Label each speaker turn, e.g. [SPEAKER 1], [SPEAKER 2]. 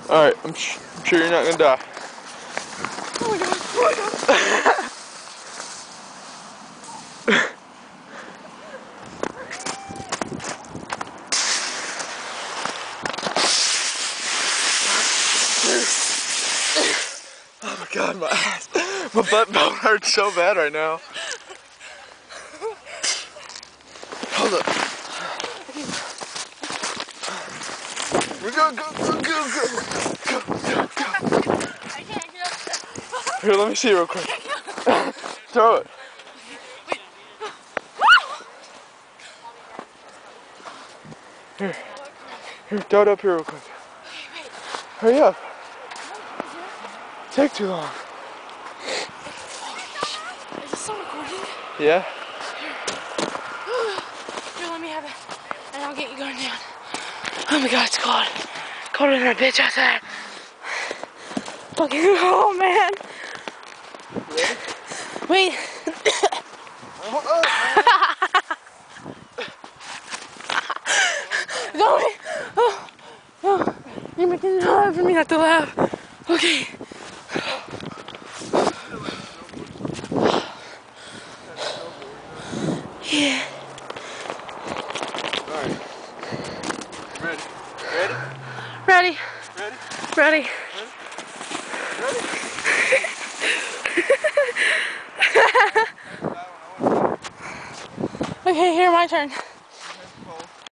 [SPEAKER 1] Alright, I'm sure you're not gonna die.
[SPEAKER 2] Oh my god, oh my god.
[SPEAKER 1] Oh my god, my ass. My butt hurts so bad right now. Hold up. We're going, go.
[SPEAKER 2] I can't get up.
[SPEAKER 1] Here, let me see real quick. Throw it. Here, throw it up here real quick. Hurry up. Take too long.
[SPEAKER 2] Is this still recording?
[SPEAKER 1] Yeah.
[SPEAKER 2] Here, let me have it. And I'll get you going down. Oh my god, it's cold. Colder than a bitch outside. Fucking, oh man.
[SPEAKER 1] Ready?
[SPEAKER 2] Wait. Zoe! Oh, you're making it hard for me not to laugh. Okay. Yeah.
[SPEAKER 1] Alright. Ready? Ready?
[SPEAKER 2] Ready.
[SPEAKER 1] Ready?
[SPEAKER 2] Ready.
[SPEAKER 1] Ready?
[SPEAKER 2] Okay, here, my turn.